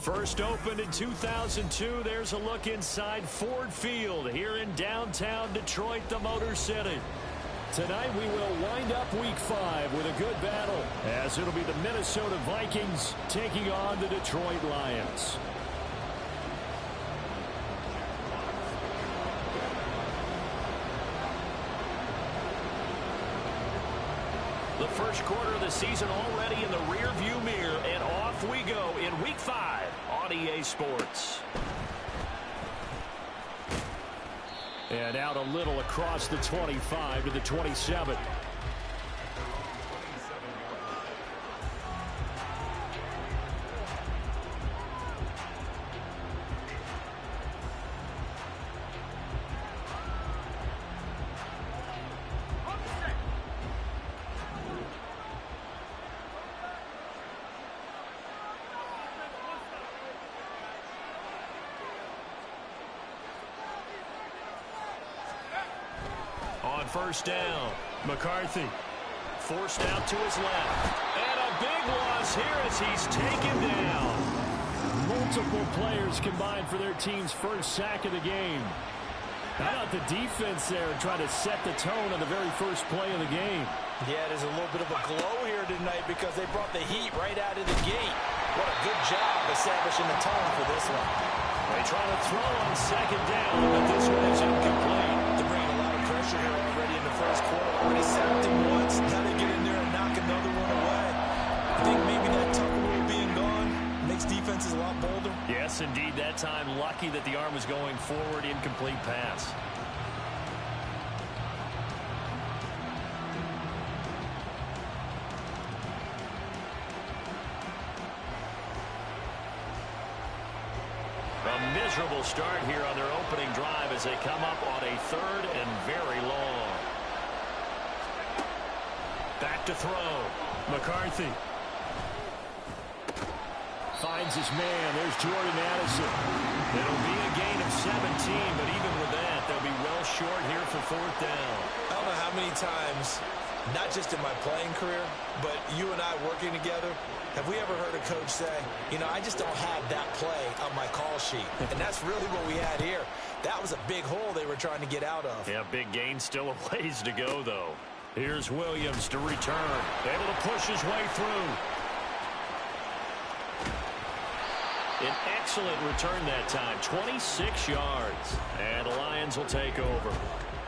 First opened in 2002, there's a look inside Ford Field here in downtown Detroit, the Motor City. Tonight we will wind up Week 5 with a good battle, as it'll be the Minnesota Vikings taking on the Detroit Lions. The first quarter of the season already in the rear-view mirror, and off we go in Week 5 on EA Sports. And out a little across the 25 to the 27. On first down, McCarthy forced out to his left. And a big loss here as he's taken down. Multiple players combined for their team's first sack of the game. How about the defense there trying to set the tone on the very first play of the game? Yeah, there's a little bit of a glow here tonight because they brought the heat right out of the gate. What a good job establishing the tone for this one. They try to throw on second down, but this one is incomplete. They're bringing a lot of pressure here already in the first quarter. Already sacked him once. Now they get in there and knock another one away. I think maybe that Tucker rule being gone makes defenses a lot bolder. Yes, indeed. That time, lucky that the arm was going forward, incomplete pass. A miserable start here on their opening drive as they come up on a third and very long. Back to throw. McCarthy finds his man. There's Jordan Addison. It'll be a gain of 17, but even with that, they'll be well short here for fourth down. I don't know how many times, not just in my playing career, but you and I working together, have we ever heard a coach say, you know, I just don't have that play on my call sheet. And that's really what we had here. That was a big hole they were trying to get out of. Yeah, big gain, still a ways to go, though. Here's Williams to return. Able to push his way through. An excellent return that time, 26 yards. And the Lions will take over.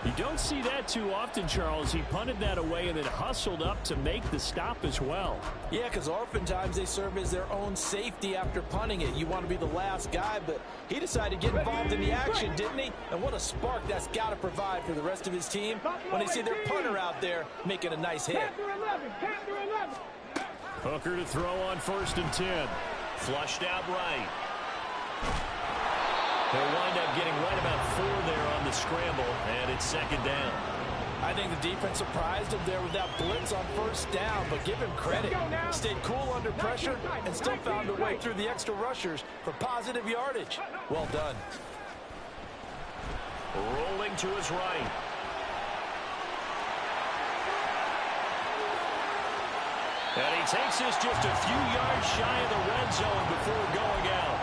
You don't see that too often, Charles. He punted that away and then hustled up to make the stop as well. Yeah, because oftentimes they serve as their own safety after punting it. You want to be the last guy, but he decided to get involved in the action, didn't he? And what a spark that's got to provide for the rest of his team when they see their punter out there making a nice hit. Hooker to throw on 1st and 10. Flushed out right. They'll wind up getting right about 4 there on the scramble, and it's 2nd down. I think the defense surprised him there with that blitz on 1st down, but give him credit. Stayed cool under pressure and still found a way through the extra rushers for positive yardage. Well done. Rolling to his right. And he takes this just a few yards shy of the red zone before going out.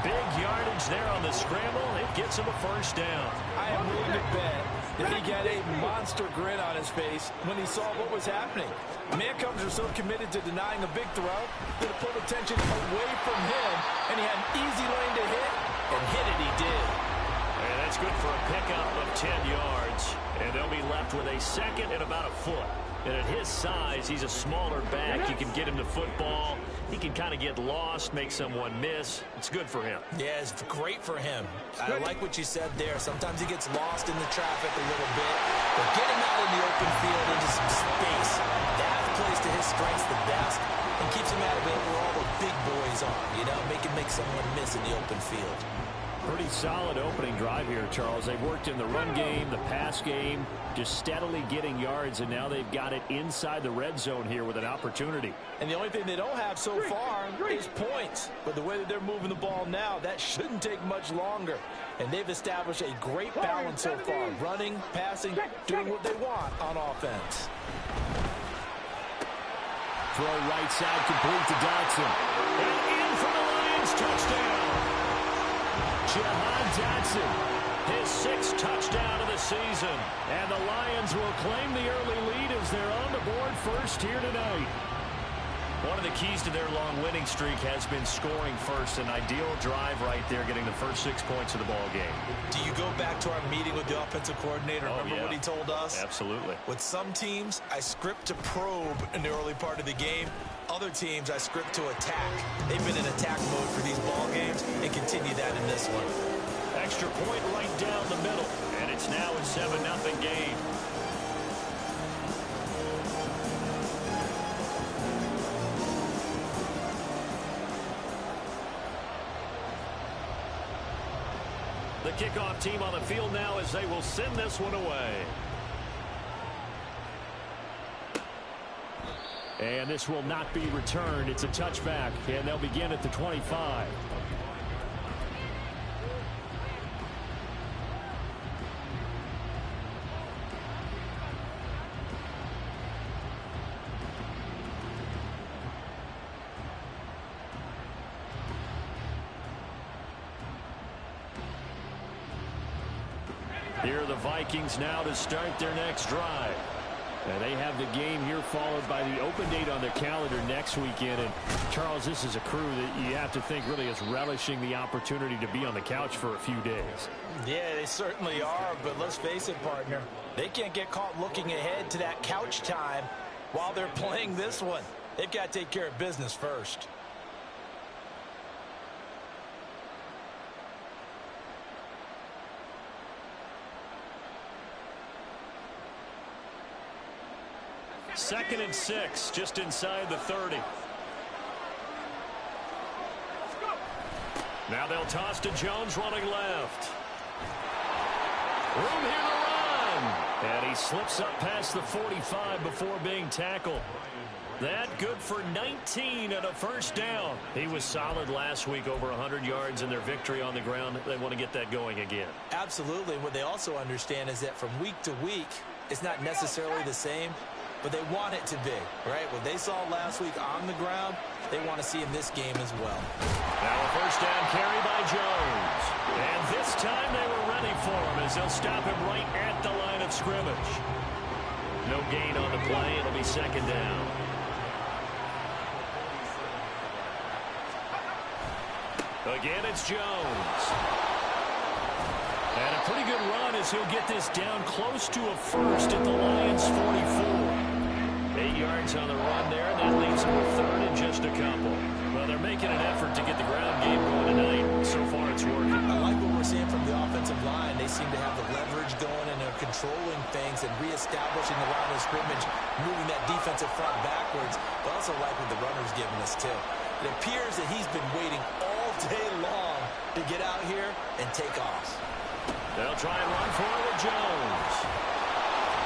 Big yardage there on the scramble. It gets him a 1st down. I am willing to bet that he got a monster grin on his face when he saw what was happening. Mancombs are so committed to denying a big throw that it pulled attention away from him, and he had an easy lane to hit, and hit it he did. And that's good for a pickup of 10 yards. And they'll be left with a 2nd and about a foot. And at his size, he's a smaller back. You can get him to football. He can kind of get lost, make someone miss. It's good for him. Yeah, it's great for him. I like what you said there. Sometimes he gets lost in the traffic a little bit. But get him out in the open field into some space. That plays to his strengths the best and keeps him out of it where all the big boys are. You know, make someone miss in the open field. Pretty solid opening drive here, Charles. They've worked in the run game, the pass game, just steadily getting yards, and now they've got it inside the red zone here with an opportunity. And the only thing they don't have so far is points. But the way that they're moving the ball now, that shouldn't take much longer. And they've established a great balance so far. Running, passing, doing what they want on offense. Throw right side complete to Dotson. And in for the Lions touchdown. Jahan Dotson, his 6th touchdown of the season. And the Lions will claim the early lead as they're on the board first here tonight. One of the keys to their long winning streak has been scoring first. An ideal drive right there, getting the first 6 points of the ball game. Do you go back to our meeting with the offensive coordinator? Remember what he told us? Absolutely. With some teams, I script to probe in the early part of the game. Other teams, I script to attack. They've been in attack mode for these ball games and continue that in this one. Extra point right down the middle. And it's now a 7-0 game. The kickoff team on the field now as they will send this one away. And this will not be returned. It's a touchback, and they'll begin at the 25. Here are the Vikings now to start their next drive. And they have the game here followed by the open date on their calendar next weekend. And Charles, this is a crew that you have to think really is relishing the opportunity to be on the couch for a few days. Yeah, they certainly are, but let's face it, partner. They can't get caught looking ahead to that couch time while they're playing this one. They've got to take care of business first. Second and 6, just inside the 30. Now they'll toss to Jones running left. Room here to run. And he slips up past the 45 before being tackled. That good for 19 and a first down. He was solid last week, over 100 yards in their victory on the ground. They want to get that going again. Absolutely. What they also understand is that from week to week, it's not necessarily the same, but they want it to be, right? What they saw last week on the ground, they want to see in this game as well. Now a first down carry by Jones. And this time they were ready for him as they'll stop him right at the line of scrimmage. No gain on the play. It'll be second down. Again, it's Jones. And a pretty good run as he'll get this down close to a first at the Lions' 44. 8 yards on the run there, and that leaves them with third and just a couple. Well, they're making an effort to get the ground game going tonight. So far, it's working. I like what we're seeing from the offensive line. They seem to have the leverage going, and they're controlling things and reestablishing the line of scrimmage, moving that defensive front backwards. But I also like what the runner's giving us, too. It appears that he's been waiting all day long to get out here and take off. They'll try and run for it with Jones.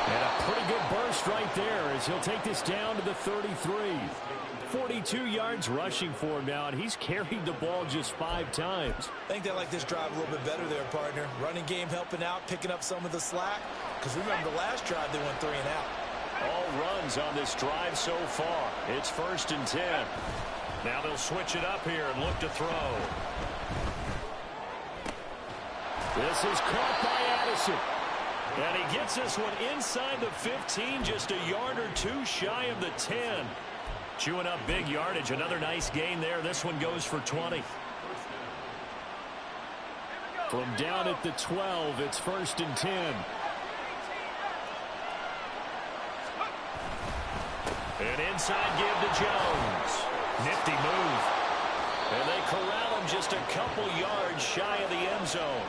And a pretty good burst right there as he'll take this down to the 33. 42 yards rushing for him now, and he's carried the ball just 5 times. I think they like this drive a little bit better there, partner. Running game helping out, picking up some of the slack. Because remember, the last drive they went 3 and out. All runs on this drive so far. It's first and 10. Now they'll switch it up here and look to throw. This is caught by Addison. And he gets this one inside the 15, just a yard or 2 shy of the 10. Chewing up big yardage. Another nice gain there. This one goes for 20. From down at the 12, it's first and 10. An inside give to Jones. Nifty move. And they corral him just a couple yards shy of the end zone.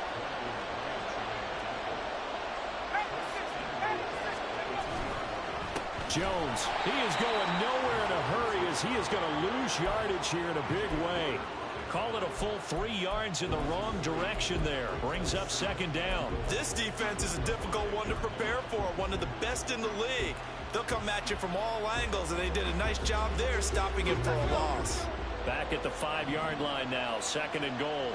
Jones, he is going nowhere in a hurry as he is going to lose yardage here in a big way. Call it a full 3 yards in the wrong direction there. Brings up second down. This defense is a difficult one to prepare for, one of the best in the league. They'll come at you from all angles, and they did a nice job there stopping him for a loss. Back at the 5-yard line now, second and goal.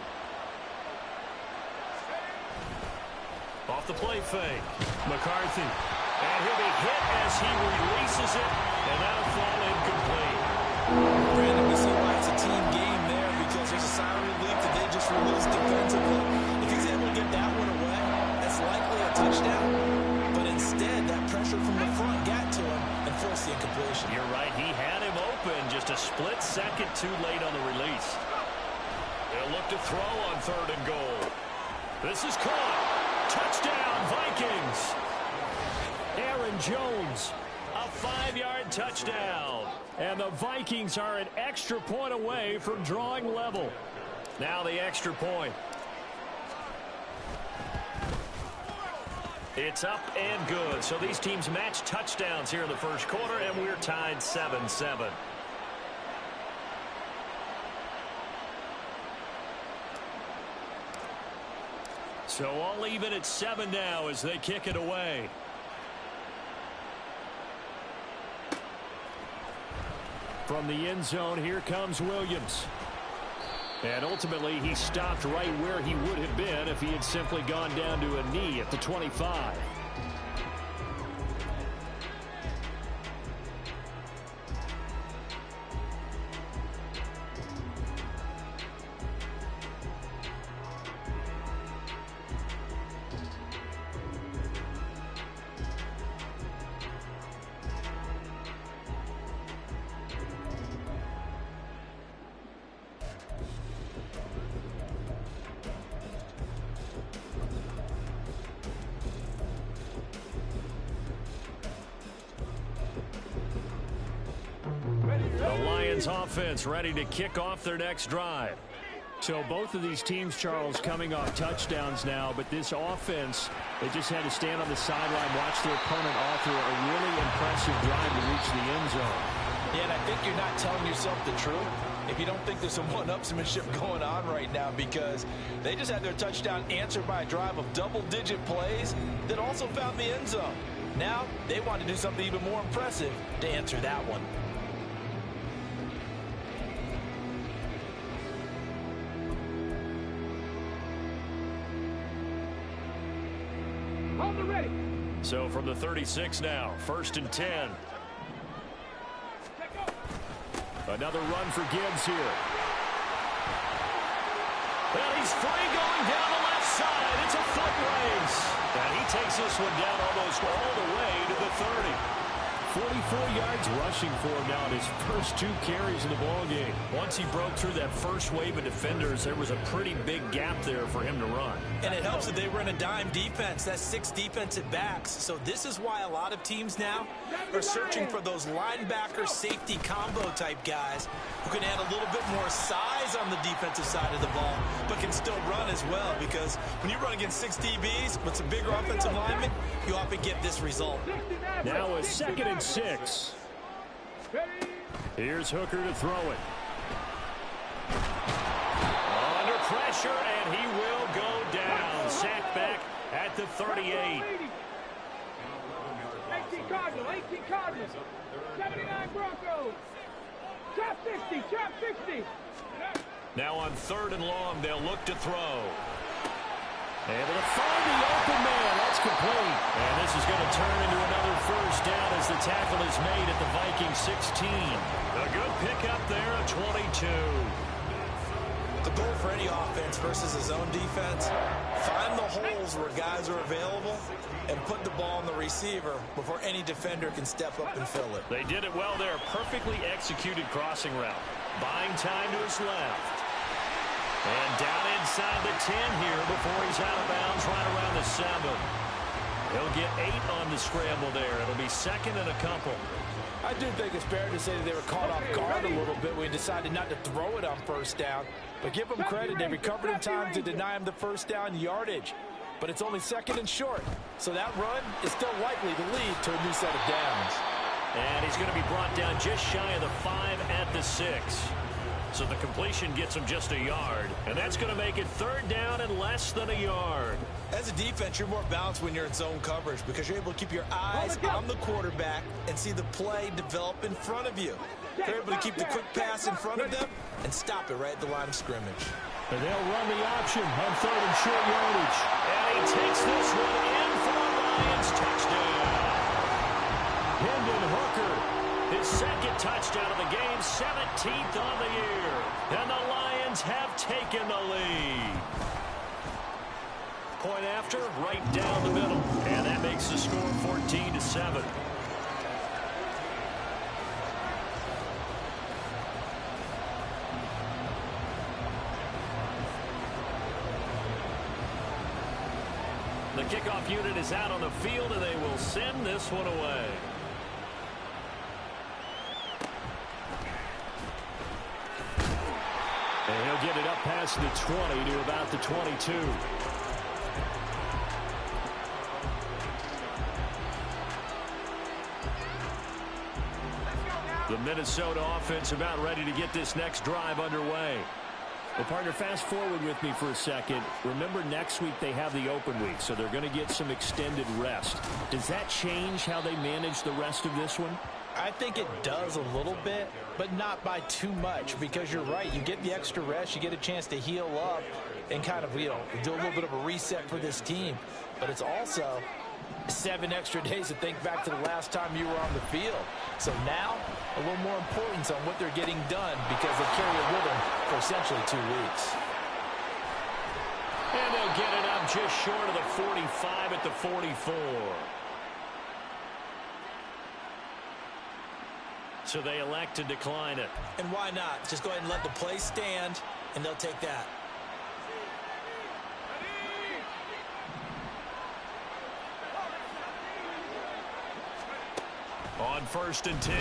Off the play fake. McCarthy. And he'll be hit as he releases it, and that'll fall incomplete. Brandon, we see why it's a team game there because there's a silent split second too late on the release. They'll look to throw on 3rd and goal. This is caught. Touchdown, Vikings. Aaron Jones, a 5-yard touchdown. And the Vikings are an extra point away from drawing level. Now the extra point. It's up and good. So these teams match touchdowns here in the first quarter, and we're tied 7-7. So all even at 7 now as they kick it away. From the end zone, here comes Williams. And ultimately, he stopped right where he would have been if he had simply gone down to a knee at the 25. Offense ready to kick off their next drive. So both of these teams, Charles, coming off touchdowns now, but this offense, they just had to stand on the sideline, watch their opponent offer a really impressive drive to reach the end zone. Yeah, and I think you're not telling yourself the truth if you don't think there's some one-upsmanship going on right now, because they just had their touchdown answered by a drive of double-digit plays that also found the end zone. Now they want to do something even more impressive to answer that one. So from the 36 now, 1st and 10. Another run for Gibbs here. Well, he's free going down the left side. It's a foot race. And he takes this one down almost all the way to the 30. 44 yards rushing for him now in his first 2 carries in the ballgame. Once he broke through that first wave of defenders, there was a pretty big gap there for him to run. And it helps that they run a dime defense. That's 6 defensive backs. So this is why a lot of teams now are searching for those linebacker safety combo type guys who can add a little bit more size on the defensive side of the ball, but can still run as well, because when you run against 6 DBs with some bigger offensive linemen, you often get this result. Now a 2nd and 6. Here's Hooker to throw it. Under pressure, and he will go down. Sacked back at the 38. 18 Cardinals, 18 Cardinals, 79 Broncos. Chop 60, chop 60. Now on 3rd and long, they'll look to throw. Able to find the open man. That's complete. And this is going to turn into another first down as the tackle is made at the Vikings 16. A good pickup there at 22. The goal for any offense versus a zone defense, find the holes where guys are available and put the ball on the receiver before any defender can step up and fill it. They did it well there. Perfectly executed crossing route. Buying time to his left. And down inside the 10 here before he's out of bounds right around the 7. He'll get 8 on the scramble there. It'll be 2nd and a couple. I do think it's fair to say that they were caught off guard a little bit when he decided not to throw it on 1st down. But give them credit, they recovered in time to deny him the 1st down yardage. But it's only 2nd and short, so that run is still likely to lead to a new set of downs. And he's going to be brought down just shy of the 5 at the 6. So the completion gets him just a yard. And that's going to make it 3rd down and less than a yard. As a defense, you're more balanced when you're in zone coverage because you're able to keep your eyes on the quarterback and see the play develop in front of you. You're able to keep the quick pass in front of them and stop it right at the line of scrimmage. And they'll run the option on 3rd and short yardage. And he takes this one in for a Lions touchdown. Hendon Hooker, his 2nd touchdown of the game, 17th on the year. And the Lions have taken the lead. Point after, right down the middle. And that makes the score 14-7. kickoff unit is out on the field, and they will send this one away. And he'll get it up past the 20 to about the 22. The Minnesota offense about ready to get this next drive underway. Well, partner, fast forward with me for a second. Remember, next week they have the open week, so they're going to get some extended rest. Does that change how they manage the rest of this one? I think it does a little bit, but not by too much, because you're right. You get the extra rest, you get a chance to heal up and kind of, do a little bit of a reset for this team. But it's also 7 extra days to think back to the last time you were on the field. So now, a little more importance on what they're getting done because they carry it with them for essentially 2 weeks. And they'll get it up just short of the 45 at the 44. So they elect to decline it. And why not? Just go ahead and let the play stand, and they'll take that. On 1st and 10,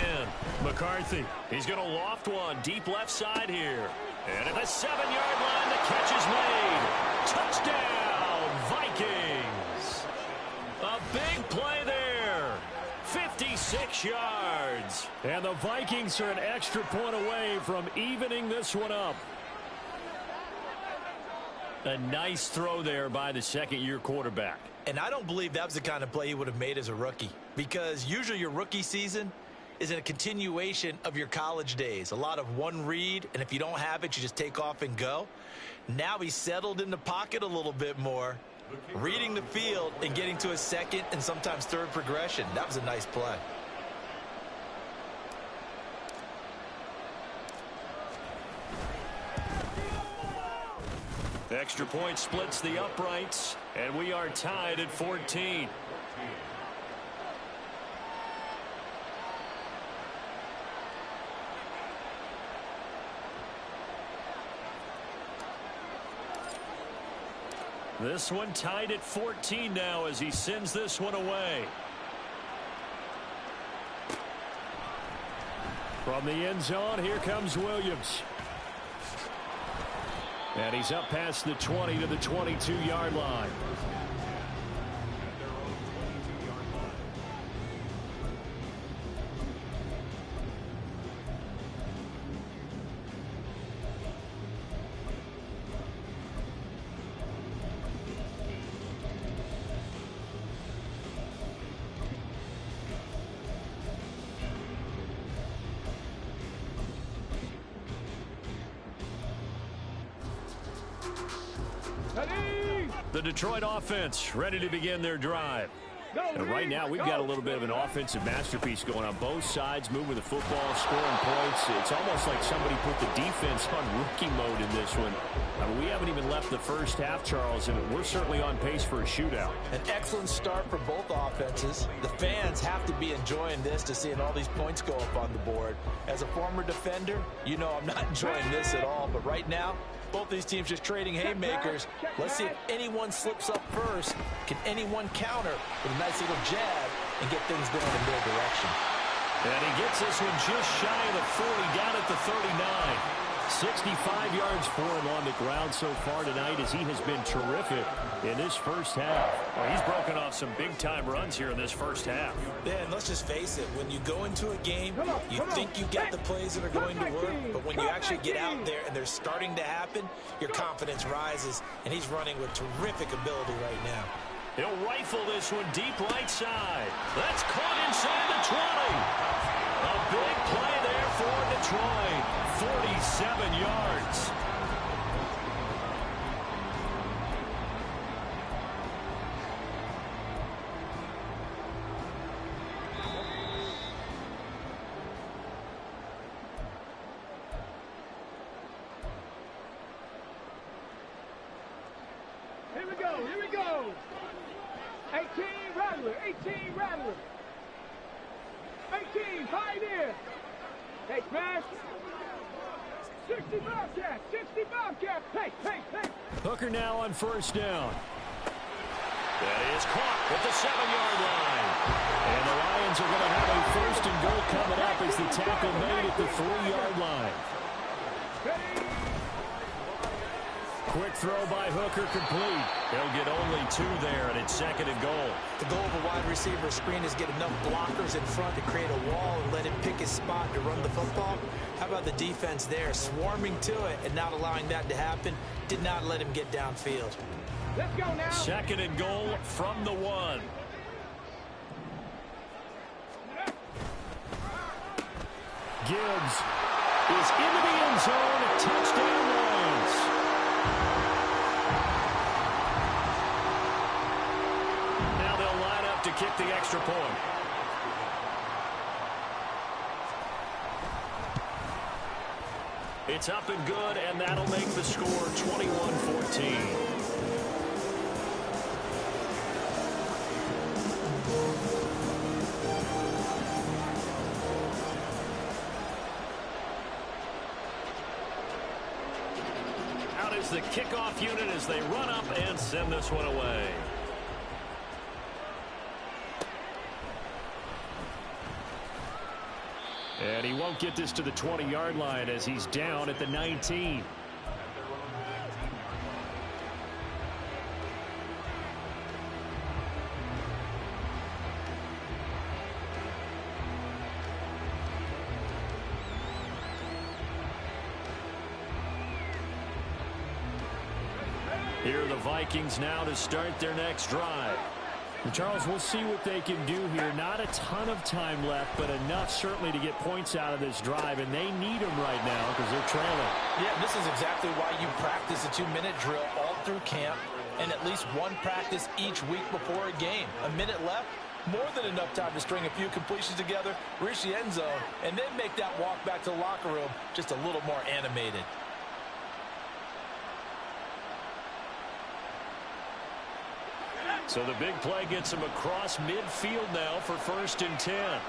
McCarthy. He's going to loft one deep left side here. And at the 7-yard line, the catch is made. Touchdown, Vikings. A big play there. 56 yards. And the Vikings are an extra point away from evening this one up. A nice throw there by the second-year quarterback. And I don't believe that was the kind of play he would have made as a rookie, because usually your rookie season is a continuation of your college days. A lot of one read, and if you don't have it, you just take off and go. Now he's settled in the pocket a little bit more, reading the field and getting to a second and sometimes third progression. That was a nice play. Extra point splits the uprights, and we are tied at 14. This one tied at 14 now as he sends this one away. From the end zone, here comes Williams. And he's up past the 20 to the 22-yard line. The Detroit offense ready to begin their drive. And right now, we've got a little bit of an offensive masterpiece going on. Both sides moving the football, scoring points. It's almost like somebody put the defense on rookie mode in this one. I mean, we haven't even left the first half, Charles, and we're certainly on pace for a shootout. An excellent start for both offenses. The fans have to be enjoying this to seeing all these points go up on the board. As a former defender, you know I'm not enjoying this at all. But right now, both these teams just trading haymakers. Let's see if anyone slips up first. Can anyone counter with a nice little jab and get things going in their direction? And he gets this one just shy of the 40, down at the 39. 65 yards for him on the ground so far tonight as he has been terrific in this first half. Well, he's broken off some big-time runs here in this first half. Yeah, and let's just face it. When you go into a game, you think you get the plays that are going to work, but when you actually get out there and they're starting to happen, your confidence rises, and he's running with terrific ability right now. He'll rifle this one deep right side. That's caught inside the 20. A big play there for Detroit. 47 yards. Here we go, here we go. 18 Rattler, 18 Rattler. 18 Pioneer. Hey, smash. 60 Bobcat, 60 Bobcat. Hey, hey, hey. Hooker now on first down. That is caught at the 7-yard line. And the Lions are going to have a first and goal coming up as the tackle made at the 3-yard line. Quick throw by Hooker complete. They'll get only 2 there, and it's 2nd and goal. The goal of a wide receiver screen is get enough blockers in front to create a wall and let him pick his spot to run the football. How about the defense there, swarming to it and not allowing that to happen? Did not let him get downfield. Let's go now. 2nd and goal from the 1. Gibbs is into the end zone. Touchdown Lions. Now they'll line up to kick the extra point. It's up and good, and that'll make the score 21-14. The kickoff unit as they run up and send this one away. And he won't get this to the 20-yard line as he's down at the 19. Here are the Vikings now to start their next drive. And Charles, we'll see what they can do here. Not a ton of time left, but enough certainly to get points out of this drive, and they need them right now because they're trailing. Yeah, this is exactly why you practice a 2-minute drill all through camp and at least one practice each week before a game. A minute left, more than enough time to string a few completions together, reach the end zone, and then make that walk back to the locker room just a little more animated. So the big play gets him across midfield now for 1st and 10.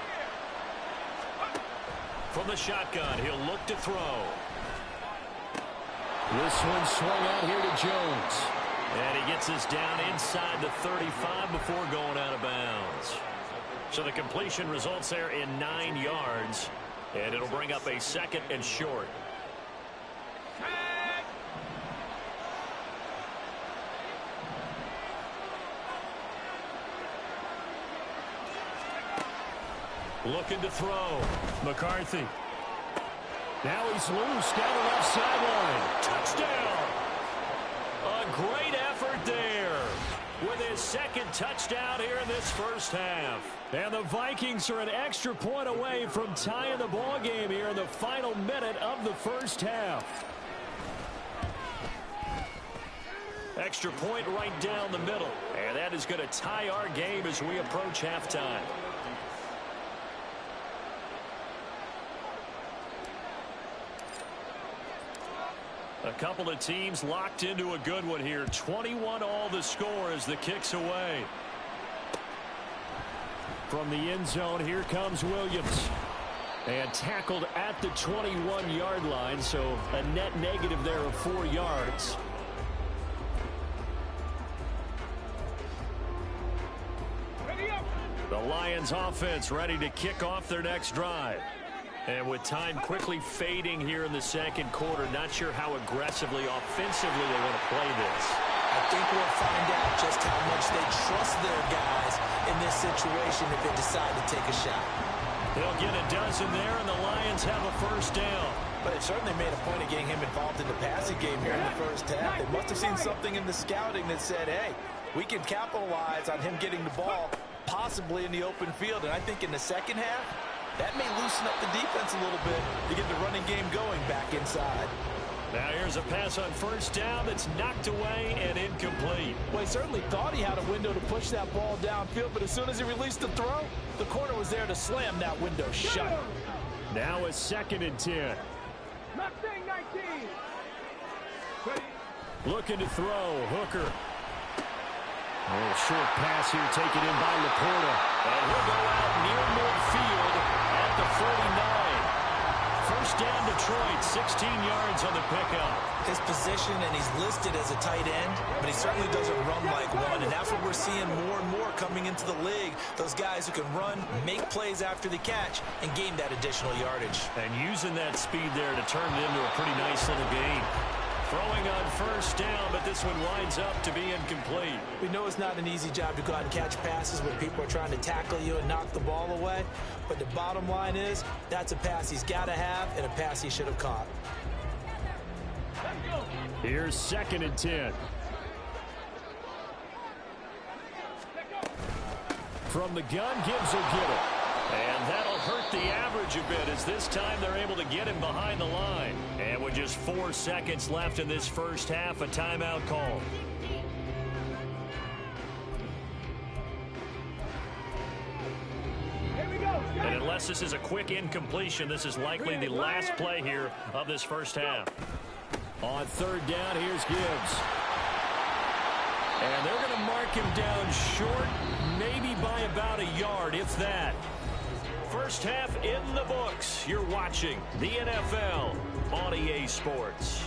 From the shotgun, he'll look to throw. This one swung out here to Jones. And he gets this down inside the 35 before going out of bounds. So the completion results there in 9 yards. And it'll bring up a 2nd and short. Looking to throw. McCarthy. Now he's loose down the left sideline. Touchdown. A great effort there with his 2nd touchdown here in this first half. And the Vikings are an extra point away from tying the ball game here in the final minute of the first half. Extra point right down the middle. And that is going to tie our game as we approach halftime. A couple of teams locked into a good one here. 21 all the score as the kick's away. From the end zone, here comes Williams. And tackled at the 21-yard line, so a net negative there of 4 yards. The Lions offense ready to kick off their next drive. And with time quickly fading here in the 2nd quarter, not sure how aggressively, offensively they want to play this. I think we'll find out just how much they trust their guys in this situation if they decide to take a shot. They'll get a dozen there, and the Lions have a 1st down. But it certainly made a point of getting him involved in the passing game here in the first half. They must have seen something in the scouting that said, hey, we can capitalize on him getting the ball possibly in the open field. And I think in the 2nd half, that may loosen up the defense a little bit to get the running game going back inside. Now here's a pass on 1st down that's knocked away and incomplete. Well, he certainly thought he had a window to push that ball downfield, but as soon as he released the throw, the corner was there to slam that window shut. Now a 2nd and 10. Mustang 19. Looking to throw. Hooker. A short pass here taken in by Laporta. And he'll go out near midfield at the 49. First down, Detroit, 16 yards on the pickup. His position, and he's listed as a tight end, but he certainly doesn't run like one, and that's what we're seeing more and more coming into the league. Those guys who can run, make plays after the catch, and gain that additional yardage. And using that speed there to turn it into a pretty nice little gain. Throwing on first down, but this one winds up to be incomplete. We know it's not an easy job to go out and catch passes when people are trying to tackle you and knock the ball away. But the bottom line is, that's a pass he's got to have and a pass he should have caught. Here's 2nd and 10. From the gun, Gibbs will get it. And that'll hurt the average a bit as this time they're able to get him behind the line. And with just 4 seconds left in this first half, a timeout call. And unless this is a quick incompletion, this is likely the last play here of this first half. On 3rd down, here's Gibbs. And they're going to mark him down short, maybe by about a yard, if that. First half in the books. You're watching the NFL on EA Sports.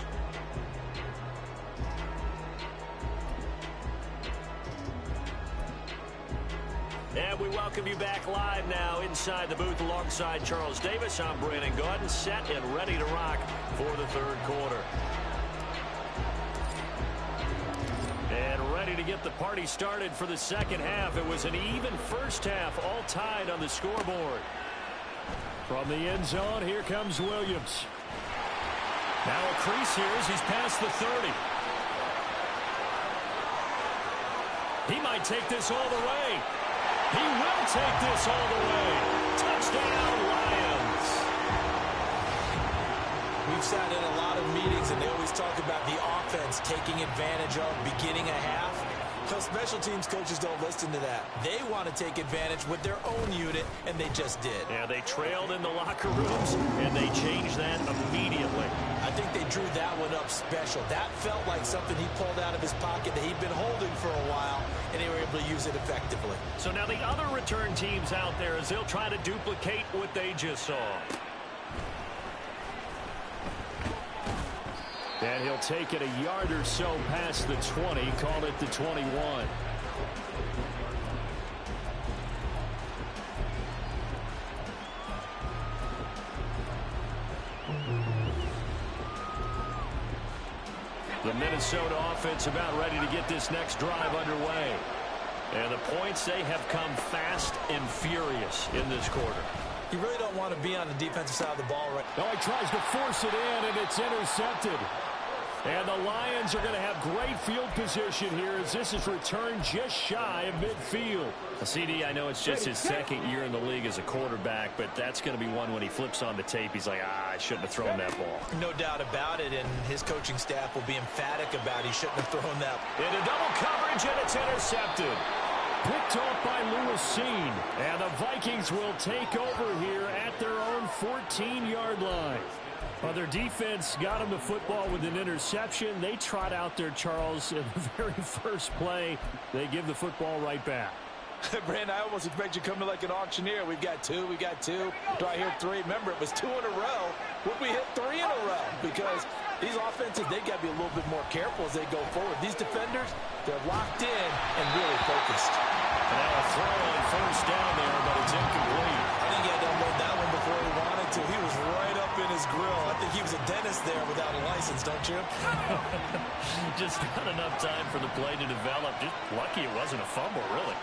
And we welcome you back live now inside the booth alongside Charles Davis. I'm Brandon Gaudin, set and ready to rock for the 3rd quarter. And ready to get the party started for the 2nd half. It was an even first half, all tied on the scoreboard. From the end zone, here comes Williams. Now a crease here as he's past the 30. He might take this all the way. He will take this all the way. Touchdown, Lions. We've sat in a lot of meetings, and they always talk about the offense taking advantage of beginning a half. So special teams coaches don't listen to that. They want to take advantage with their own unit, and they just did. Yeah, they trailed in the locker rooms, and they changed that immediately. I think they drew that one up special. That felt like something he pulled out of his pocket that he'd been holding for a while, and they were able to use it effectively. So now the other return teams out there, as they'll try to duplicate what they just saw. And he'll take it a yard or so past the 20, call it the 21. The Minnesota offense about ready to get this next drive underway. And the points, they have come fast and furious in this quarter. You really don't want to be on the defensive side of the ball right now. Oh, he tries to force it in, and it's intercepted. And the Lions are going to have great field position here as this is returned just shy of midfield. CD, I know it's just his 2nd year in the league as a quarterback, but that's going to be one when he flips on the tape. He's like, I shouldn't have thrown that ball. No doubt about it, and his coaching staff will be emphatic about he shouldn't have thrown that. Into double coverage, and it's intercepted. Picked off by Lewis Cine. And the Vikings will take over here at their own 14-yard line. Well, their defense got him the football with an interception. They trot out there, Charles, in the very first play. They give the football right back. Brandon, I almost expect you to come to like an auctioneer. We've got two. Do I hear 3? Remember, it was 2 in a row. Would we hit 3 in a row? Because these offenses, they got to be a little bit more careful as they go forward. These defenders, they're locked in and really focused. And now a throw on first down there, but it's incomplete. I think he had to unload that one before he wanted to. He was right up in his grill. I think he was a dentist there without a license, don't you? Just not enough time for the play to develop. Just lucky it wasn't a fumble, really.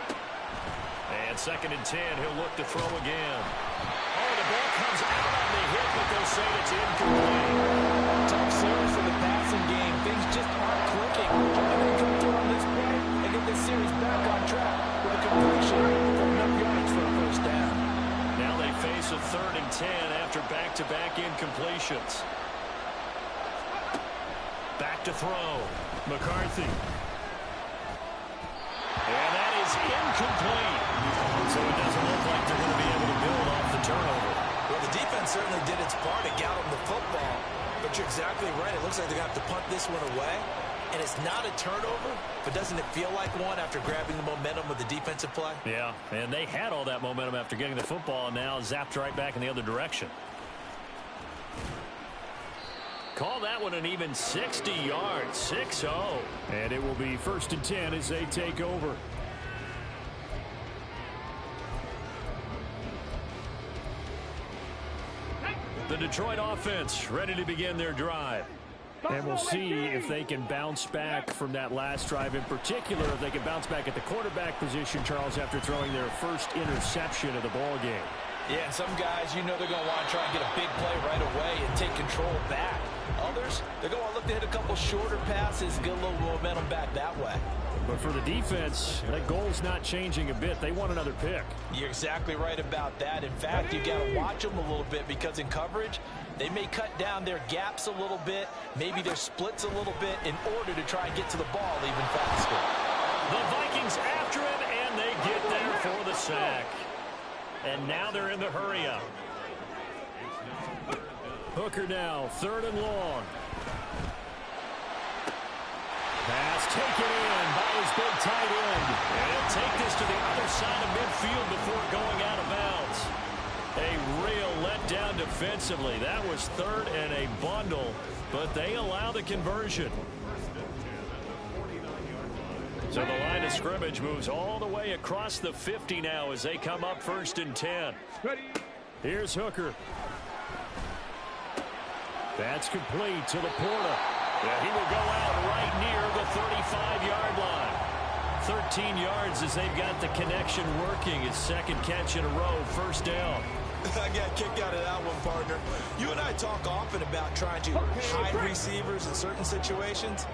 And 2nd and 10, he'll look to throw again. Oh, the ball comes out on the hit, but they'll say it's incomplete. Tough series for the passing game. Things just aren't clicking. They're going to come through on this play and get this series back on track with a completion for enough yards for a first down. Now they face a 3rd and 10 after back-to-back incompletions. Back to throw. McCarthy. And that is incomplete. So it doesn't look like they're going to be able to build off the turnover. Well, the defense certainly did its part to get them the football. But you're exactly right. It looks like they're going to have to punt this one away. And it's not a turnover, but doesn't it feel like one after grabbing the momentum with the defensive play? Yeah, and they had all that momentum after getting the football, and now zapped right back in the other direction. Call that one an even 60 yards, 6-0. And it will be 1st and 10 as they take over. The Detroit offense ready to begin their drive. And we'll see if they can bounce back from that last drive. In particular, if they can bounce back at the quarterback position, Charles, after throwing their first interception of the ball game. Yeah, and some guys, you know they're going to want to try and get a big play right away and take control back. Others, they're going to look to hit a couple shorter passes, get a little momentum back that way. But for the defense, that goal's not changing a bit. They want another pick. You're exactly right about that. In fact, you got to watch them a little bit because in coverage, they may cut down their gaps a little bit, maybe their splits a little bit in order to try and get to the ball even faster. The Vikings after him, and they get there for the sack. And now they're in the hurry-up. Hooker now, 3rd and long. Pass taken in by his big tight end. And he'll take this to the other side of midfield before going out of bounds. A real letdown defensively. That was 3rd and a bundle, but they allow the conversion. So the line of scrimmage moves all the way across the 50 now as they come up 1st and 10. Here's Hooker. That's complete to Laporta. Yeah, he will go out right near the 35-yard line. 13 yards as they've got the connection working. His 2nd catch in a row, 1st down. I got kicked out of that one, partner. You and I talk often about trying to hide receivers in certain situations,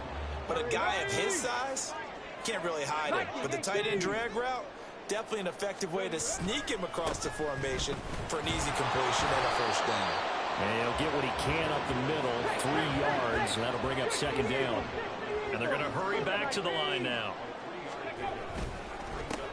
but a guy of his size can't really hide him. But the tight end drag route, definitely an effective way to sneak him across the formation for an easy completion and a 1st down. And he'll get what he can up the middle, 3 yards. That'll bring up 2nd down. And they're going to hurry back to the line now.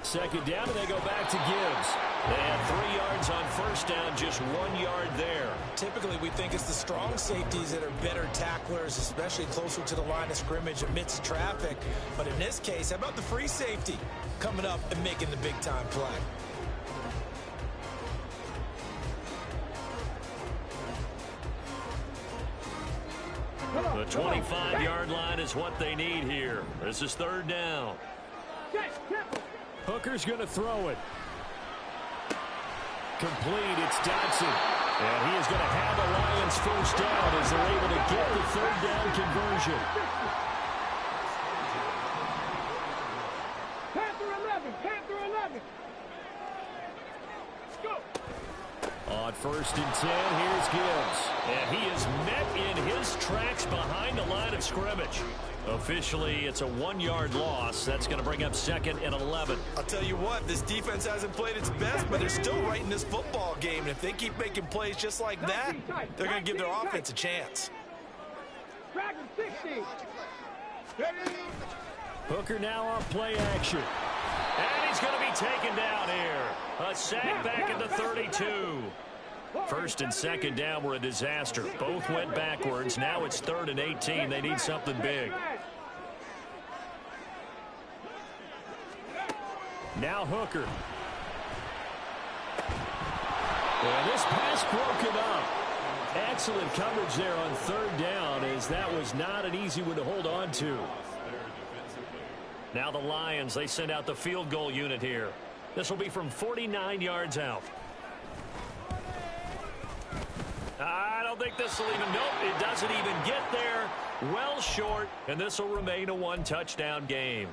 2nd down, and they go back to Gibbs. They had 3 yards on 1st down, just 1 yard there. Typically, we think it's the strong safeties that are better tacklers, especially closer to the line of scrimmage amidst traffic. But in this case, how about the free safety coming up and making the big-time play? The 25-yard line is what they need here. This is 3rd down. Hooker's going to throw it. Complete, it's Dodson. And he is going to have the Lions 1st down as they're able to get the 3rd down conversion. Panther 11. Go. On 1st and 10, here's Gibbs. And he is met in his tracks behind the line of scrimmage. Officially, it's a 1-yard loss. That's going to bring up 2nd and 11. I'll tell you what, this defense hasn't played its best, but they're still right in this football game. And if they keep making plays just like that, they're going to give their offense a chance. Dragon 60. Hooker now on play action. And he's going to be taken down here. A sack back at the 32. 1st and 2nd down were a disaster. Both went backwards. Now it's 3rd and 18. They need something big. Now Hooker. And this pass broken up. Excellent coverage there on 3rd down, as that was not an easy one to hold on to. Now the Lions, they send out the field goal unit here. This will be from 49 yards out. I don't think this will even, nope, it doesn't even get there. Well short, and this will remain a 1-touchdown game.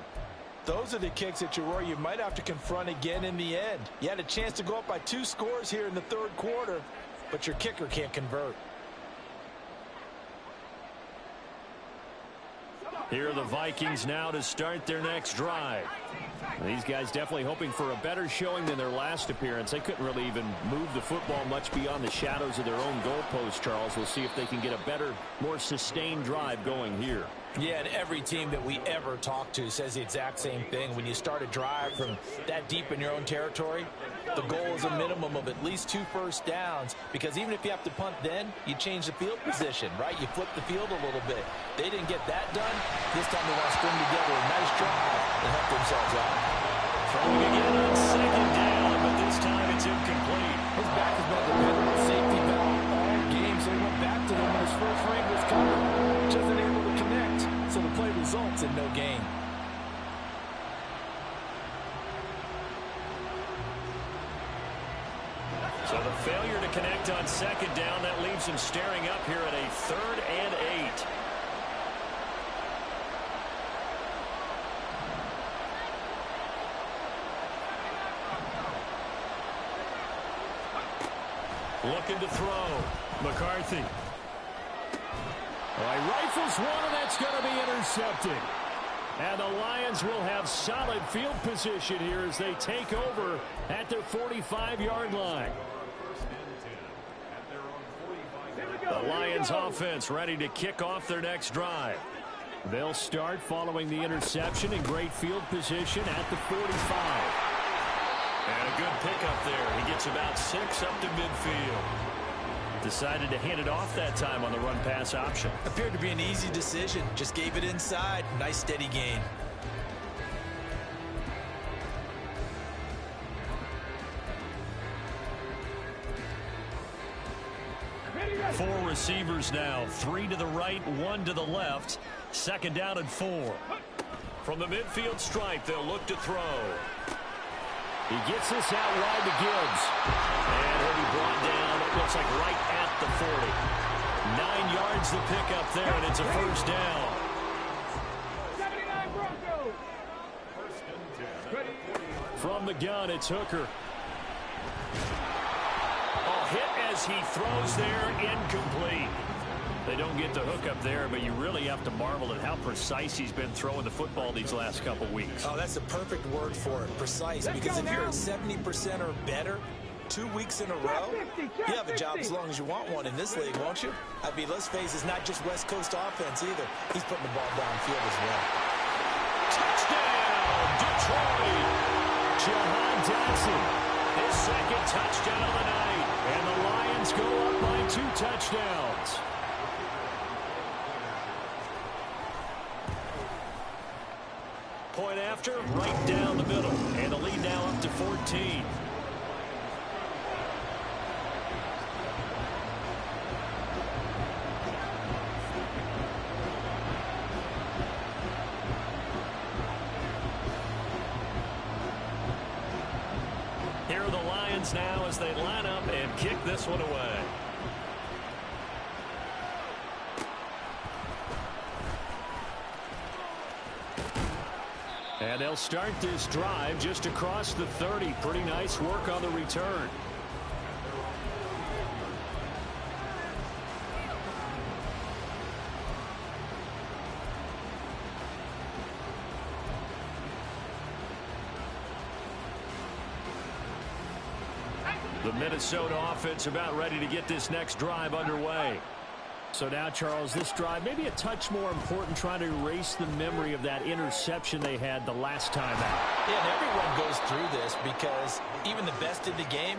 Those are the kicks that you worry you might have to confront again in the end. You had a chance to go up by 2 scores here in the 3rd quarter, but your kicker can't convert. Here are the Vikings now to start their next drive. These guys definitely hoping for a better showing than their last appearance. They couldn't really even move the football much beyond the shadows of their own goalpost, Charles. We'll see if they can get a better, more sustained drive going here. Yeah, and every team that we ever talk to says the exact same thing. When you start a drive from that deep in your own territory, the goal is a minimum of at least 2 first downs, because even if you have to punt then, you change the field position, right? You flip the field a little bit. They didn't get that done. This time they want to string together a nice drive and help themselves out. Throwing again on 2nd down, but this time it's incomplete. His back has been dependent on safety valve all game, so he went back to them in his first ring was coming, just unable to connect, so the play results in no gain. So the failure to connect on second down, that leaves him staring up here at a 3rd and 8. Looking to throw. McCarthy. He rifles one, and that's going to be intercepted. And the Lions will have solid field position here as they take over at their 45-yard line. The Lions offense ready to kick off their next drive. They'll start following the interception in great field position at the 45. And a good pickup there. He gets about 6 up to midfield. Decided to hand it off that time on the run-pass option. Appeared to be an easy decision. Just gave it inside. Nice steady gain. Four receivers now. 3 to the right, 1 to the left. 2nd down and 4. From the midfield stripe, they'll look to throw. He gets this out wide to Gibbs. And he'll be brought down, it looks like right at the 40. 9 yards to pick up there, and it's a 1st down. 79 Broncos. From the gun, it's Hooker. Hit as he throws there, incomplete. They don't get the hook up there, but you really have to marvel at how precise he's been throwing the football these last couple weeks. Oh, that's the perfect word for it, precise, because if you're at 70% or better 2 weeks in a row, you have a job as long as you want one in this league, won't you? I mean, let's face it, it's not just West Coast offense either. He's putting the ball downfield as well. Touchdown, Detroit! Jahan Dotson, his 2nd touchdown of the night. And the Lions go up by 2 touchdowns. Point after, right down the middle. And the lead now up to 14. Here are the Lions now as they line up and kick this one away. And they'll start this drive just across the 30. Pretty nice work on the return. The Minnesota offense about ready to get this next drive underway. So now, Charles, this drive maybe a touch more important, trying to erase the memory of that interception they had the last time out. Yeah, and everyone goes through this because even the best in the game,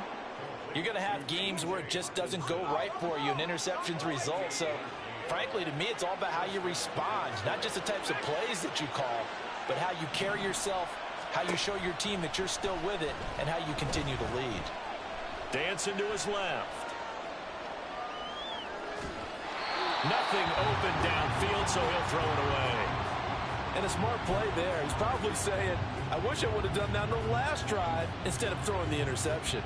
you're going to have games where it just doesn't go right for you and interceptions result. So, frankly, to me, it's all about how you respond, not just the types of plays that you call, but how you carry yourself, how you show your team that you're still with it, and how you continue to lead. Dancing to his left. Nothing open downfield, so he'll throw it away. And a smart play there. He's probably saying, I wish I would have done that on the last drive instead of throwing the interception.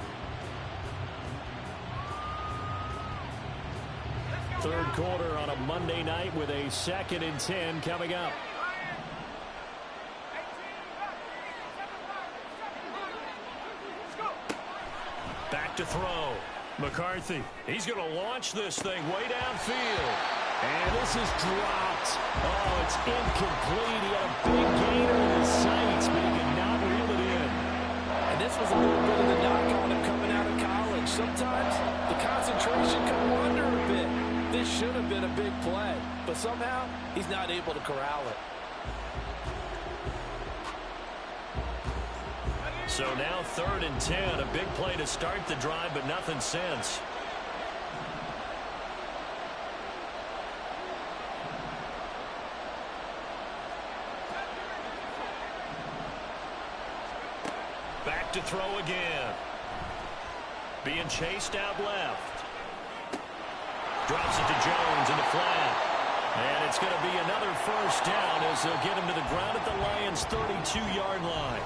Third quarter on a Monday night with a 2nd and 10 coming up. Back to throw. McCarthy. He's going to launch this thing way downfield. And this is dropped. Oh, it's incomplete. He had a big gainer in his sights, but he could not reel it in. And this was a little bit of the knock on him coming out of college. Sometimes the concentration can wander a bit. This should have been a big play, but somehow he's not able to corral it. So now 3rd and 10, a big play to start the drive, but nothing since. Back to throw again. Being chased out left. Drops it to Jones in the flat. And it's going to be another first down as they'll get him to the ground at the Lions' 32-yard line.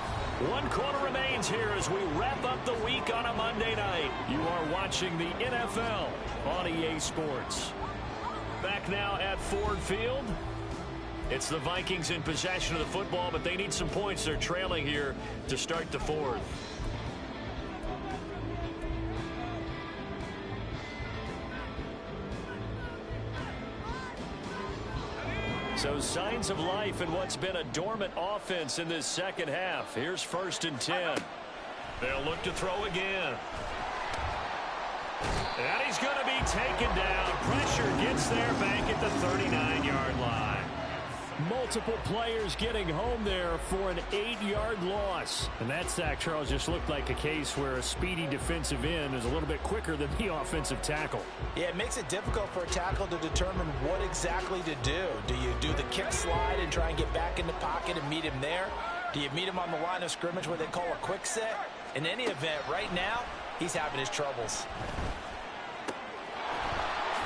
1 quarter remains here as we wrap up the week on a Monday night. You are watching the NFL on EA Sports. Back now at Ford Field. It's the Vikings in possession of the football, but they need some points. They're trailing here to start the fourth. So signs of life in what's been a dormant offense in this second half. Here's 1st and 10. They'll look to throw again. And he's going to be taken down. Pressure gets there back at the 39-yard line. Multiple players getting home there for an 8-yard loss. And that sack, Charles, just looked like a case where a speedy defensive end is a little bit quicker than the offensive tackle. Yeah, it makes it difficult for a tackle to determine what exactly to do. Do you do the kick slide and try and get back in the pocket and meet him there? Do you meet him on the line of scrimmage where they call a quick set? In any event, right now, he's having his troubles.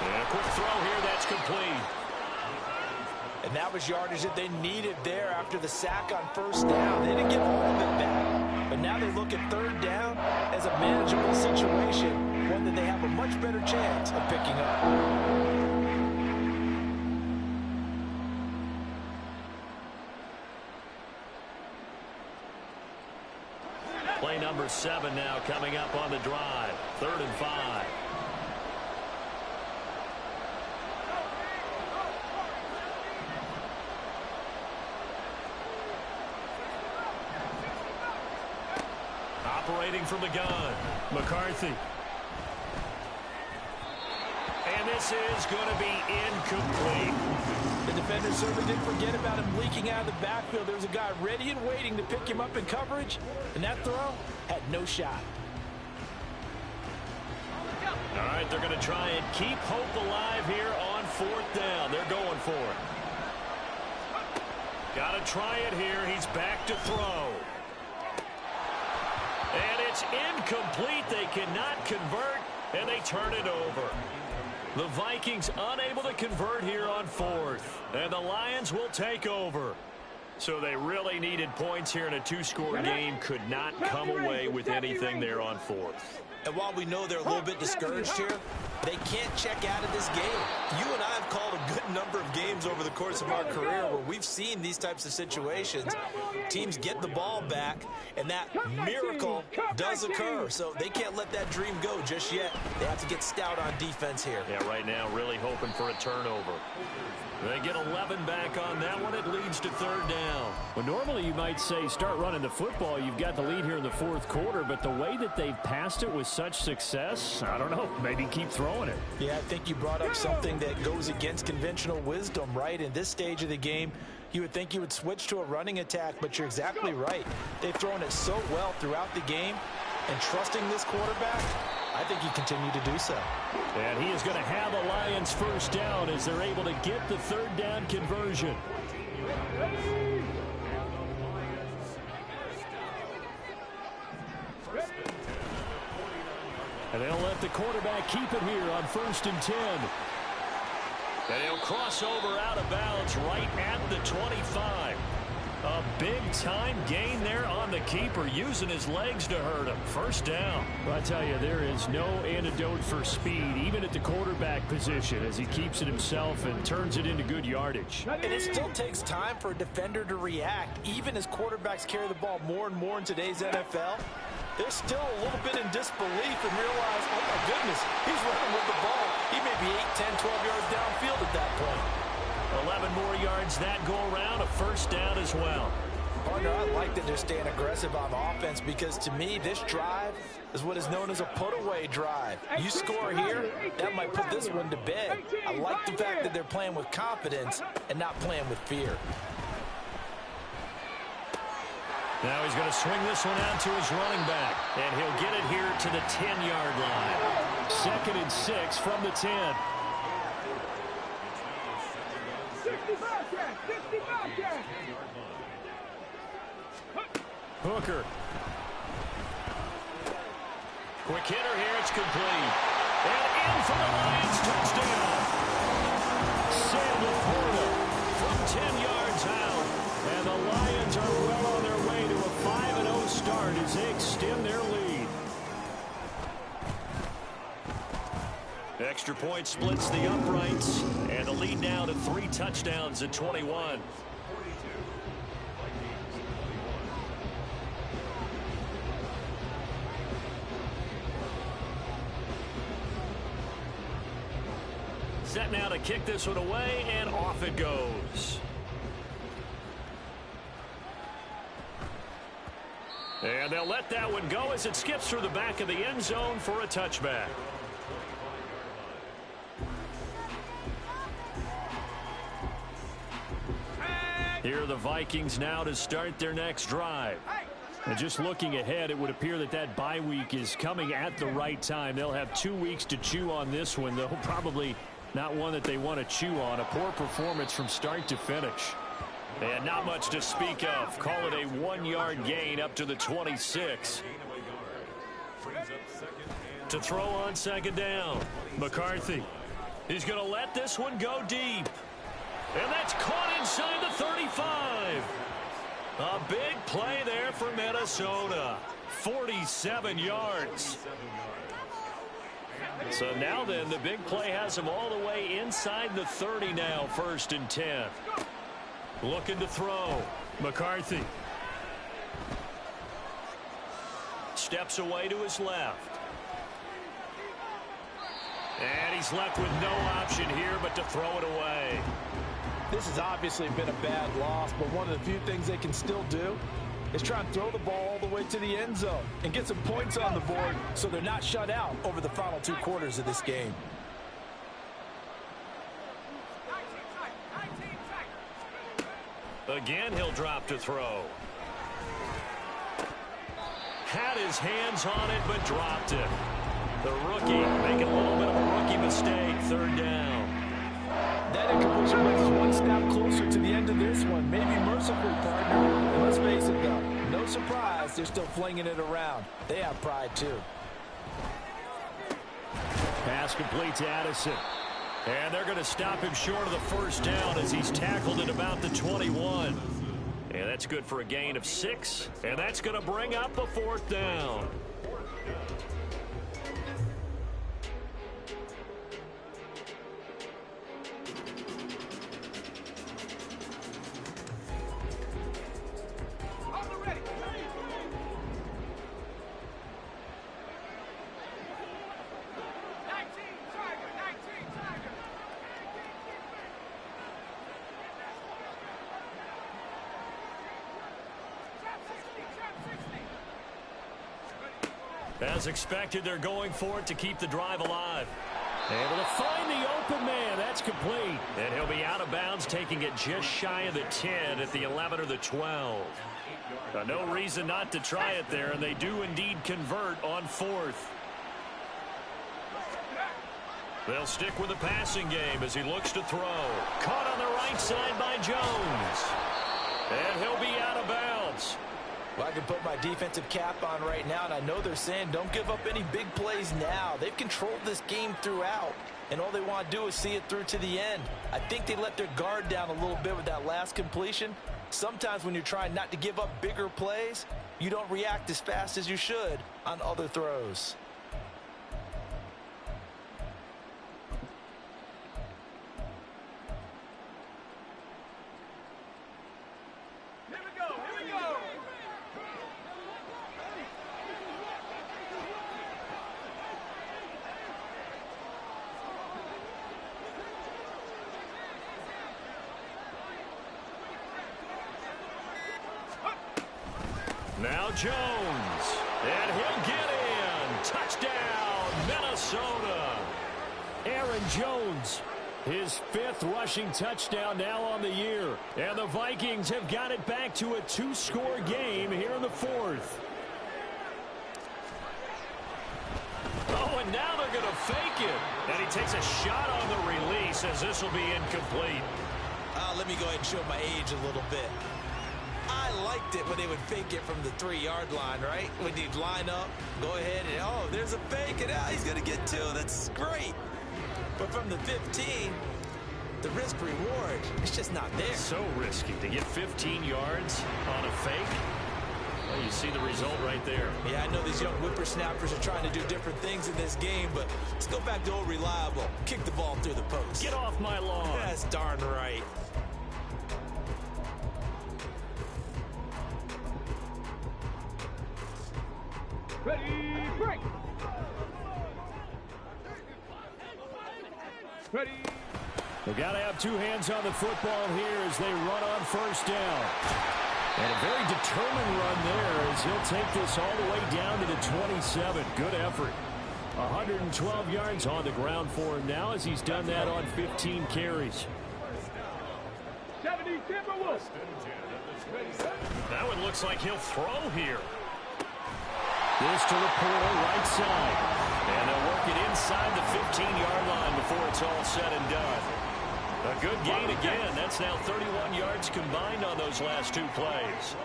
And a quick throw here, that's complete. And that was yardage that they needed there after the sack on 1st down. They didn't get all of it back, but now they look at 3rd down as a manageable situation, one that they have a much better chance of picking up. Play number 7 now coming up on the drive. 3rd and 5. Operating from the gun, McCarthy. And this is going to be incomplete. The defender certainly didn't forget about him leaking out of the backfield. There was a guy ready and waiting to pick him up in coverage, and that throw had no shot. All right, they're going to try and keep hope alive here on 4th down. They're going for it. Got to try it here. He's back to throw. And it's incomplete. They cannot convert, and they turn it over. The Vikings unable to convert here on 4th, and the Lions will take over. So they really needed points here in a 2-score game. Could not come away with anything there on 4th. And while we know they're a little bit discouraged here, they can't check out of this game. You and I have called a good number of games over the course of our career where we've seen these types of situations. Teams get the ball back, and that miracle does occur. So they can't let that dream go just yet. They have to get stout on defense here. Yeah, right now really hoping for a turnover. They get 11 back on that one. It leads to 3rd down. Well, normally you might say start running the football. You've got the lead here in the 4th quarter, but the way that they've passed it with such success, I don't know, maybe keep throwing it. Yeah, I think you brought up something that goes against conventional wisdom, right? In this stage of the game, you would think you would switch to a running attack, but you're exactly right. They've thrown it so well throughout the game, and trusting this quarterback, I think you continue to do so. And he is going to have a Lions 1st down as they're able to get the 3rd down conversion. And they'll let the quarterback keep it here on 1st and 10. And he'll cross over out of bounds right at the 25. A big-time gain there on the keeper, using his legs to hurt him. 1st down. Well, I tell you, there is no antidote for speed, even at the quarterback position, as he keeps it himself and turns it into good yardage. And it still takes time for a defender to react, even as quarterbacks carry the ball more and more in today's NFL. They're still a little bit in disbelief and realize, oh, my goodness, he's running with the ball. He may be 8, 10, 12 yards downfield at that point. 11 more yards that go around, a 1st down as well. Partner, I like that they're staying aggressive on offense because, to me, this drive is what is known as a put-away drive. You score here, that might put this one to bed. I like the fact that they're playing with confidence and not playing with fear. Now he's going to swing this one out to his running back, and he'll get it here to the 10-yard line. 2nd and 6 from the 10. 65 catch, 65 catch. Hooker. Quick hitter here, it's complete. And in for the Lions touchdown. Sam Laporta from 10 yards out. And the Lions are well on their way to a 5-0 start as they extend their lead. Extra point splits the uprights. And the lead now to 3 touchdowns at 21. Set now to kick this one away, and off it goes. And they'll let that one go as it skips through the back of the end zone for a touchback. Here are the Vikings now to start their next drive. And just looking ahead, it would appear that that bye week is coming at the right time. They'll have 2 weeks to chew on this one, though probably not one that they want to chew on. A poor performance from start to finish. And not much to speak of. Call it a 1-yard gain up to the 26. To throw on second down. McCarthy. He's going to let this one go deep. And that's caught inside the 35. A big play there for Minnesota. 47 yards. So now then, the big play has him all the way inside the 30 now, 1st and 10. Looking to throw. McCarthy. Steps away to his left. And he's left with no option here but to throw it away. This has obviously been a bad loss, but one of the few things they can still do is try and throw the ball all the way to the end zone and get some points on the board so they're not shut out over the final 2 quarters of this game. Again, he'll drop to throw. Had his hands on it, but dropped it. The rookie making a little bit of a rookie mistake, 3rd down. That incompletion brings us 1 step closer to the end of this one. Maybe mercifully, partner. And let's face it, though, no surprise, they're still flinging it around. They have pride, too. Pass complete to Addison. And they're going to stop him short of the 1st down as he's tackled at about the 21. And that's good for a gain of 6. And that's going to bring up a 4th down. As expected, they're going for it to keep the drive alive. Able to find the open man. That's complete. And he'll be out of bounds, taking it just shy of the 10 at the 11 or the 12. No reason not to try it there, and they do indeed convert on 4th. They'll stick with the passing game as he looks to throw. Caught on the right side by Jones. And he'll be out of bounds. Well, I can put my defensive cap on right now, and I know they're saying don't give up any big plays now. They've controlled this game throughout, and all they want to do is see it through to the end. I think they let their guard down a little bit with that last completion. Sometimes when you're trying not to give up bigger plays, you don't react as fast as you should on other throws. Now Jones, and he'll get in. Touchdown, Minnesota. Aaron Jones, his 5th rushing touchdown now on the year. And the Vikings have got it back to a 2-score game here in the 4th. Oh, and now they're going to fake it. And he takes a shot on the release as this will be incomplete. Let me go ahead and show my age a little bit. I I liked it when they would fake it from the 3-yard line, right? When you'd line up, go ahead, and, oh, there's a fake, and he's going to get 2. That's great. But from the 15, the risk-reward, it's just not there. So risky to get 15 yards on a fake. Well, you see the result right there. Yeah, I know these young whippersnappers are trying to do different things in this game, but let's go back to old reliable. Kick the ball through the post. Get off my lawn. That's darn right. Ready, break. Ready. We've got to have 2 hands on the football here as they run on first down. And a very determined run there as he'll take this all the way down to the 27. Good effort. 112 yards on the ground for him now as he's done that on 15 carries. 70 Timberwolves. That one looks like he'll throw here. This to the Porter right side. And they'll work it inside the 15-yard line before it's all said and done. A good gain again. That's now 31 yards combined on those last 2 plays.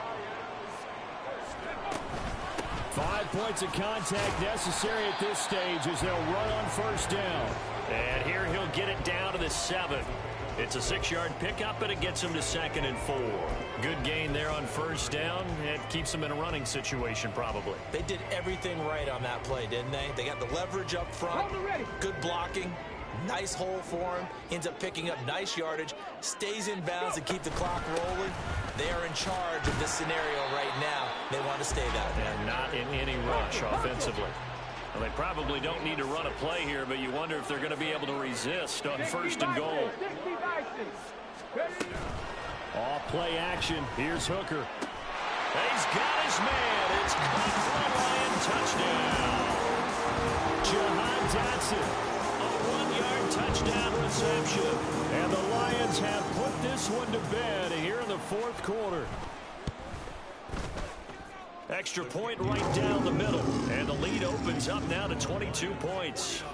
5 points of contact necessary at this stage as they'll run on first down. And here he'll get it down to the 7. It's a 6-yard pickup, and it gets him to 2nd and 4. Good gain there on first down. It keeps him in a running situation probably. They did everything right on that play, didn't they? They got the leverage up front, good blocking, nice hole for him, ends up picking up nice yardage, stays in bounds to keep the clock rolling. They are in charge of this scenario right now. They want to stay that way. And not in any rush offensively. Well, they probably don't need to run a play here, but you wonder if they're going to be able to resist on first and goal. Off play action. Here's Hooker. He's got his man. It's caught for a Lion touchdown. Jahan Dotson, a 1-yard touchdown reception. And the Lions have put this one to bed here in the 4th quarter. Extra point right down the middle. And the lead opens up now to 22 points.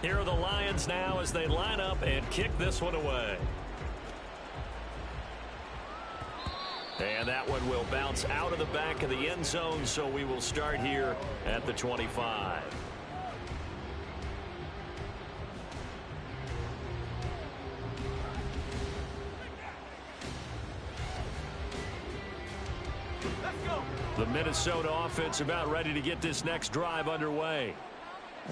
Here are the Lions now as they line up and kick this one away. And that one will bounce out of the back of the end zone, so we will start here at the 25. The Minnesota offense about ready to get this next drive underway.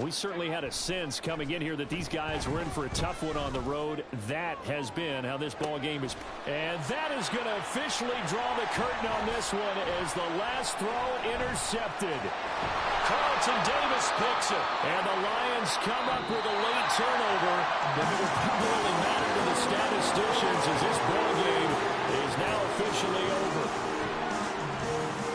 We certainly had a sense coming in here that these guys were in for a tough one on the road. That has been how this ball game is. And that is going to officially draw the curtain on this one as the last throw intercepted. Carlton Davis picks it. And the Lions come up with a late turnover. But it will probably really matter to the statisticians as this ball game is now officially over.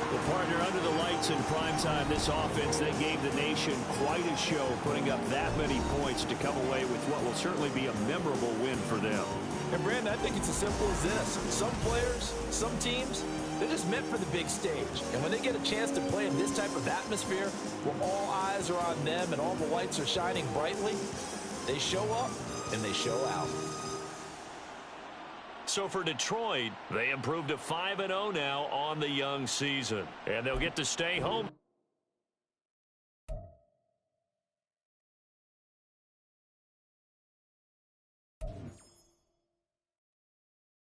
The partner under the lights in primetime, this offense, they gave the nation quite a show, putting up that many points to come away with what will certainly be a memorable win for them. And Brandon, I think it's as simple as this. Some players, some teams, they're just meant for the big stage. And when they get a chance to play in this type of atmosphere, where all eyes are on them and all the lights are shining brightly, they show up and they show out. So for Detroit, they improved to 5-0 now on the young season. And they'll get to stay home.